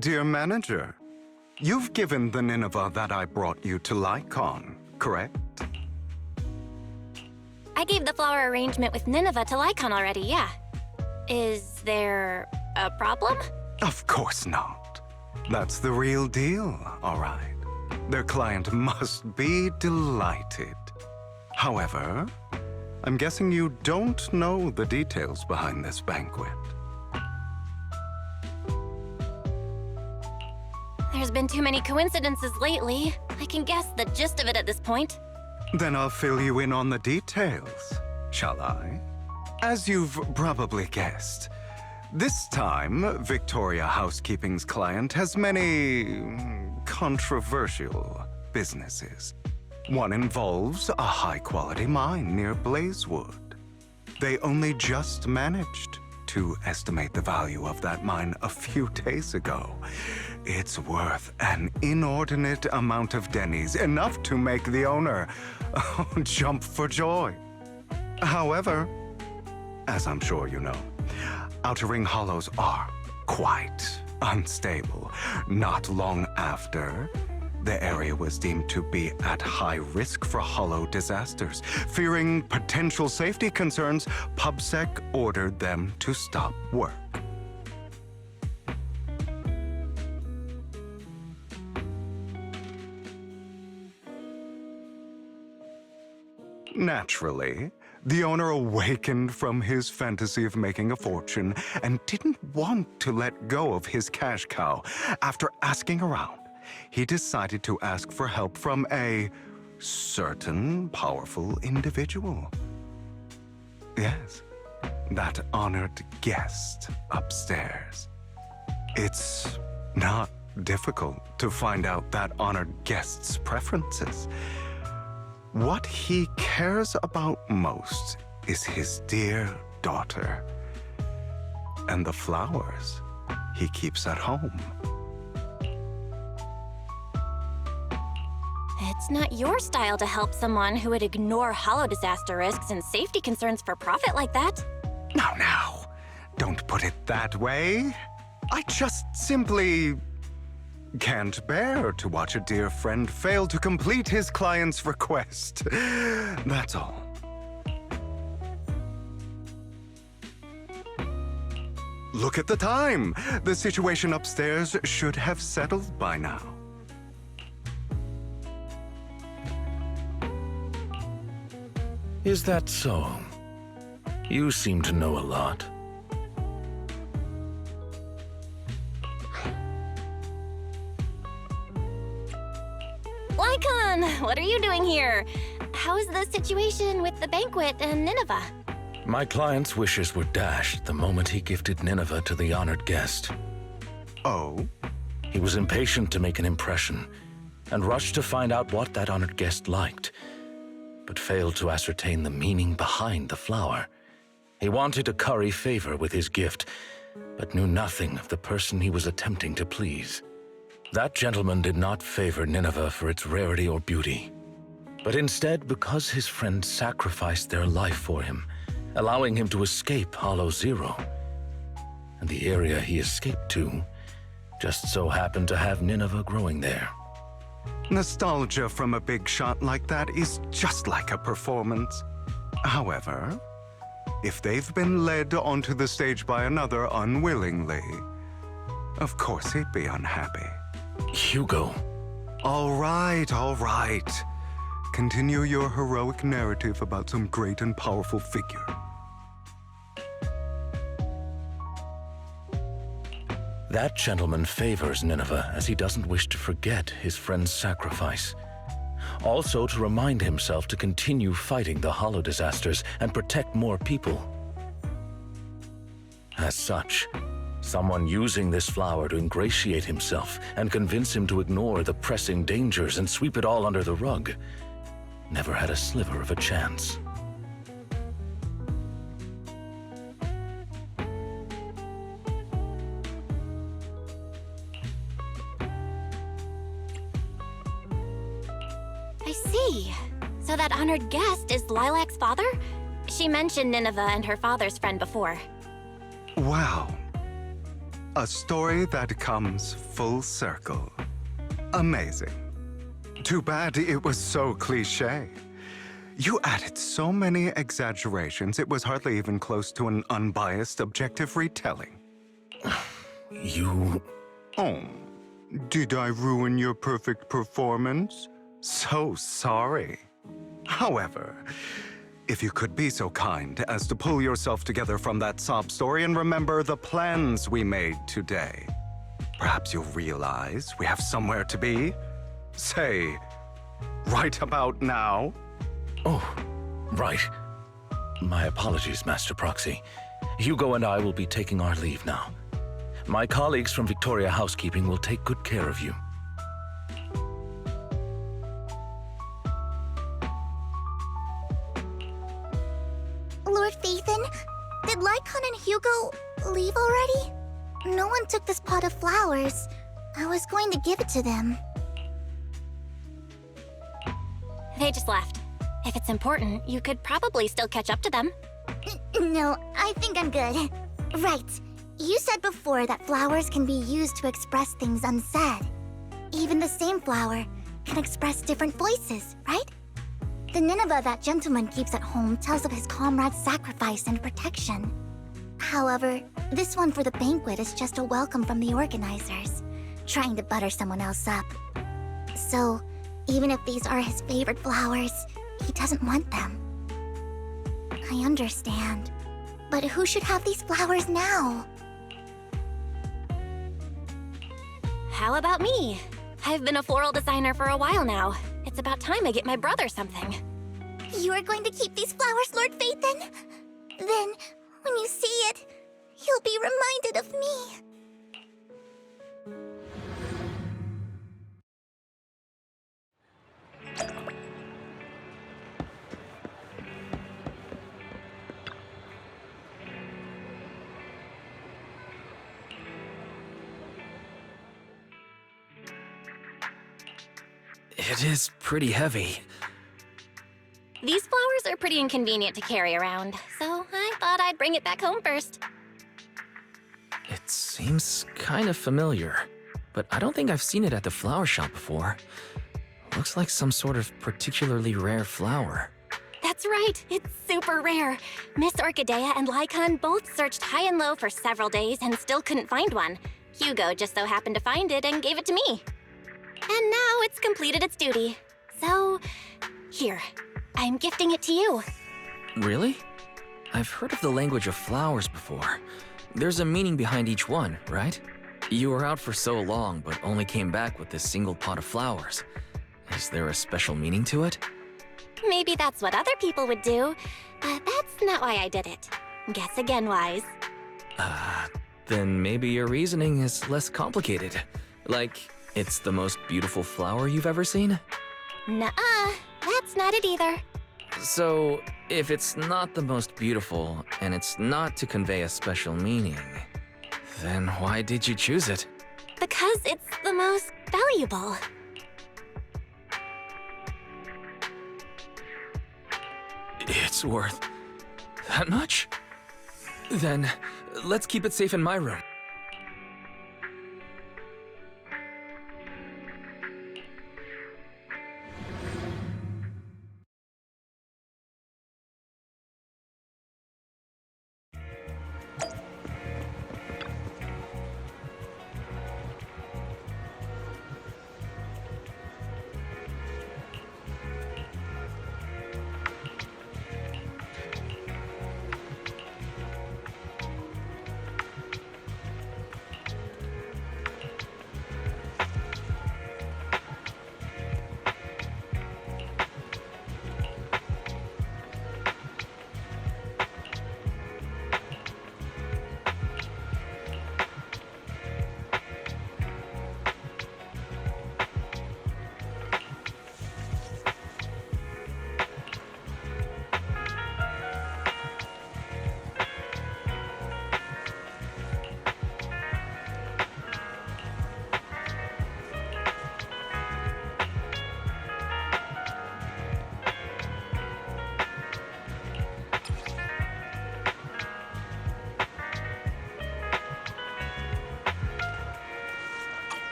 Dear manager, you've given the Nineveh that I brought you to Lycon, correct? I gave the flower arrangement with Nineveh to Lycon already, yeah. Is there a problem? Of course not. That's the real deal, all right. Their client must be delighted. However, I'm guessing you don't know the details behind this banquet. There's been too many coincidences lately. I can guess the gist of it at this point. Then I'll fill you in on the details, shall I? As you've probably guessed, this time, Victoria Housekeeping's client has many controversial businesses. One involves a high-quality mine near Blazewood. They only just managed to estimate the value of that mine a few days ago. It's worth an inordinate amount of dennies, enough to make the owner jump for joy. However, as I'm sure you know, Outer Ring hollows are quite unstable. Not long after, the area was deemed to be at high risk for hollow disasters. Fearing potential safety concerns, PubSec ordered them to stop work. Naturally, the owner awakened from his fantasy of making a fortune and didn't want to let go of his cash cow. After asking around, he decided to ask for help from a certain powerful individual. Yes, that honored guest upstairs. It's not difficult to find out that honored guest's preferences. What he cares about most is his dear daughter and the flowers he keeps at home. It's not your style to help someone who would ignore hollow disaster risks and safety concerns for profit like that. Now, don't put it that way. I just simply can't bear to watch a dear friend fail to complete his client's request. That's all. Look at the time. The situation upstairs should have settled by now. Is that so? You seem to know a lot. Lycon, what are you doing here? How is the situation with the banquet and Nineveh? My client's wishes were dashed the moment he gifted Nineveh to the honored guest. Oh? He was impatient to make an impression and rushed to find out what that honored guest liked, but failed to ascertain the meaning behind the flower. He wanted to curry favor with his gift, but knew nothing of the person he was attempting to please. That gentleman did not favor Nineveh for its rarity or beauty, but instead because his friend sacrificed their life for him, allowing him to escape Hollow Zero. And the area he escaped to just so happened to have Nineveh growing there. Nostalgia from a big shot like that is just like a performance. However, if they've been led onto the stage by another unwillingly, of course he'd be unhappy. Hugo. All right, all right. Continue your heroic narrative about some great and powerful figure. That gentleman favors Nineveh as he doesn't wish to forget his friend's sacrifice. Also to remind himself to continue fighting the hollow disasters and protect more people. As such, someone using this flower to ingratiate himself and convince him to ignore the pressing dangers and sweep it all under the rug never had a sliver of a chance. I see. So that honored guest is Lilac's father? She mentioned Nineveh and her father's friend before. Wow. A story that comes full circle. Amazing. Too bad it was so cliché. You added so many exaggerations, it was hardly even close to an unbiased, objective retelling. You... Oh, did I ruin your perfect performance? So sorry. However, if you could be so kind as to pull yourself together from that sob story and remember the plans we made today, perhaps you'll realize we have somewhere to be. Say, right about now. Oh, right. My apologies, Master Proxy. Hugo and I will be taking our leave now. My colleagues from Victoria Housekeeping will take good care of you. Lord Phaethon, did Lycon and Hugo leave already? No one took this pot of flowers. I was going to give it to them. They just left. If it's important, you could probably still catch up to them. No, I think I'm good. Right. You said before that flowers can be used to express things unsaid. Even the same flower can express different voices, right? The Nineveh that gentleman keeps at home tells of his comrade's sacrifice and protection. However, this one for the banquet is just a welcome from the organizers, trying to butter someone else up. So, even if these are his favorite flowers, he doesn't want them. I understand. But who should have these flowers now? How about me? I've been a floral designer for a while now. It's about time I get my brother something. You are going to keep these flowers, Lord Phaethon? Then, when you see it, you'll be reminded of me. It is pretty heavy. These flowers are pretty inconvenient to carry around, so I thought I'd bring it back home first. It seems kind of familiar, but I don't think I've seen it at the flower shop before. Looks like some sort of particularly rare flower. That's right, it's super rare. Miss Orchidea and Lycon both searched high and low for several days and still couldn't find one. Hugo just so happened to find it and gave it to me. And now it's completed its duty. So, here, I'm gifting it to you. Really? I've heard of the language of flowers before. There's a meaning behind each one, right? You were out for so long, but only came back with this single pot of flowers. Is there a special meaning to it? Maybe that's what other people would do, but that's not why I did it. Guess again, Wise. Then maybe your reasoning is less complicated. Like, it's the most beautiful flower you've ever seen? Nuh-uh, that's not it either. So, if it's not the most beautiful, and it's not to convey a special meaning, then why did you choose it? Because it's the most valuable. It's worth that much? Then, let's keep it safe in my room.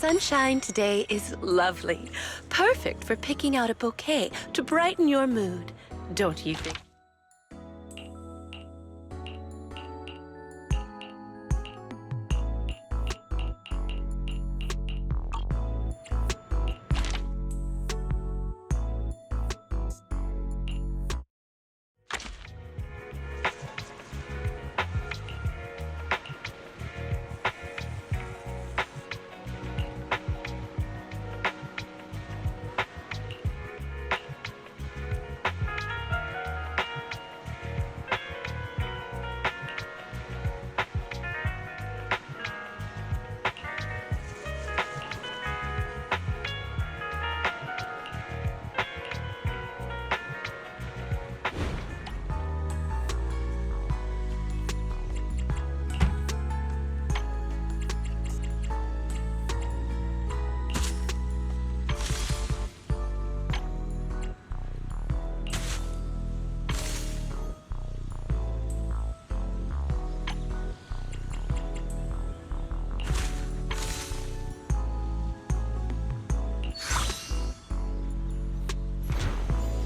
sunshine today is lovely. Perfect for picking out a bouquet to brighten your mood, don't you think?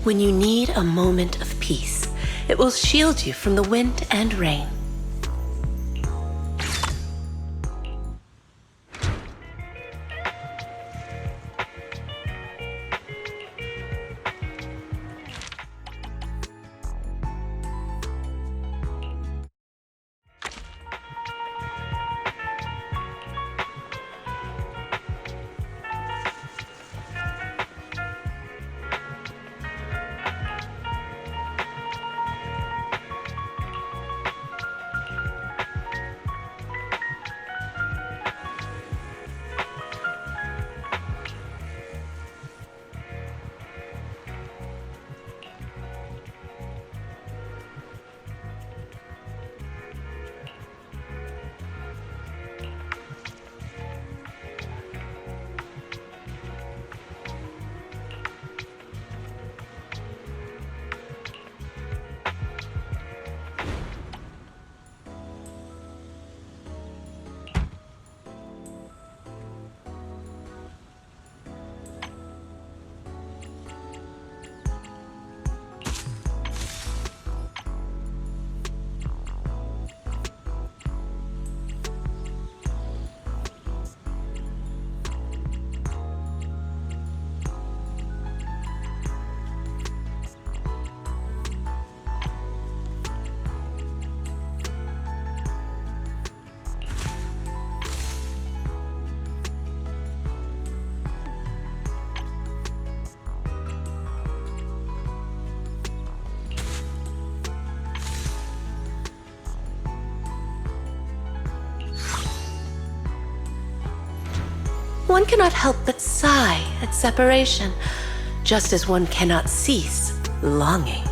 When you need a moment of peace, it will shield you from the wind and rain. One cannot help but sigh at separation, just as one cannot cease longing.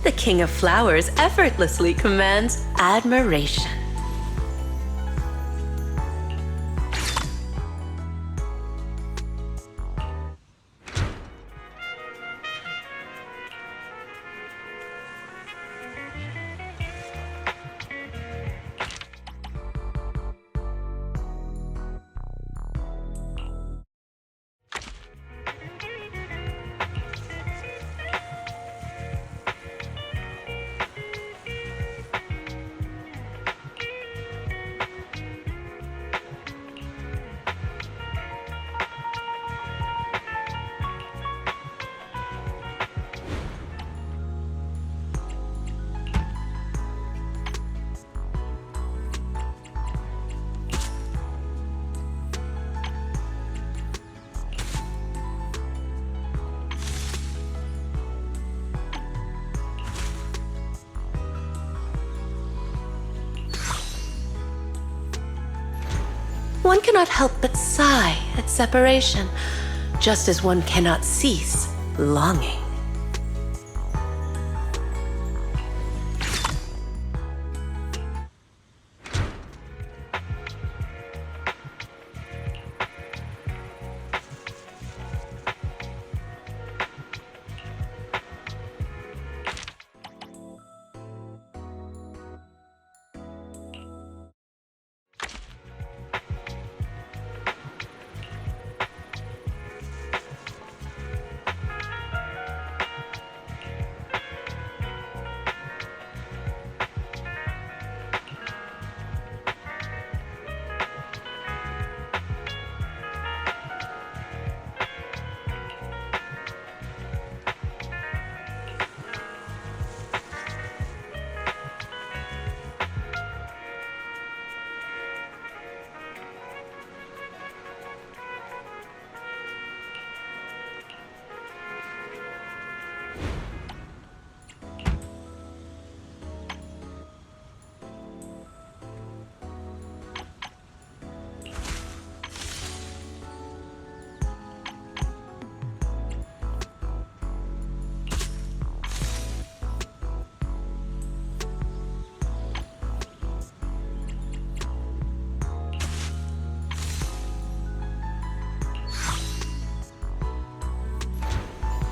The King of Flowers effortlessly commands admiration. One cannot help but sigh at separation, just as one cannot cease longing.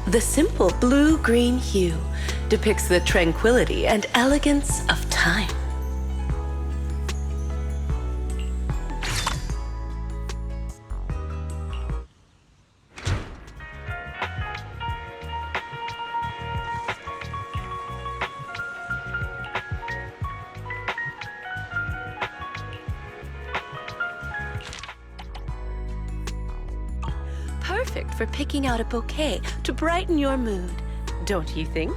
The simple blue-green hue depicts the tranquility and elegance of time. Perfect for picking out a bouquet to brighten your mood, don't you think?